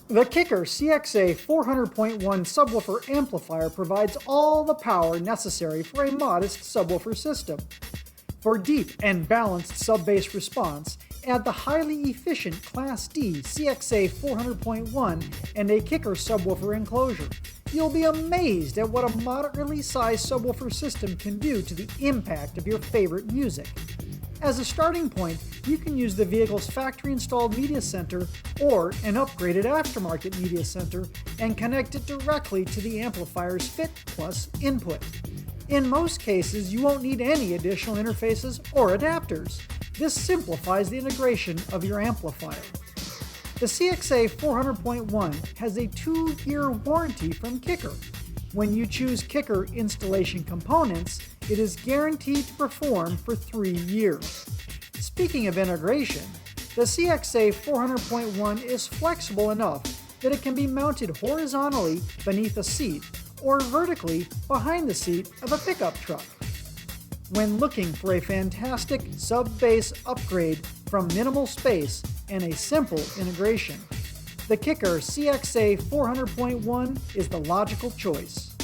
The Kicker CXA400.1 subwoofer amplifier provides all the power necessary for a modest subwoofer system. For deep and balanced sub-bass response, add the highly efficient Class D CXA400.1 and a Kicker subwoofer enclosure. You'll be amazed at what a moderately sized subwoofer system can do to the impact of your favorite music. As a starting point, you can use the vehicle's factory-installed media center or an upgraded aftermarket media center and connect it directly to the amplifier's Fit Plus input. In most cases, you won't need any additional interfaces or adapters. This simplifies the integration of your amplifier. The CXA400.1 has a 2-year warranty from Kicker. When you choose Kicker installation components, it is guaranteed to perform for 3 years. Speaking of integration, the CXA400.1 is flexible enough that it can be mounted horizontally beneath a seat or vertically behind the seat of a pickup truck. When looking for a fantastic sub-bass upgrade from minimal space and a simple integration, the Kicker CXA400.1 is the logical choice.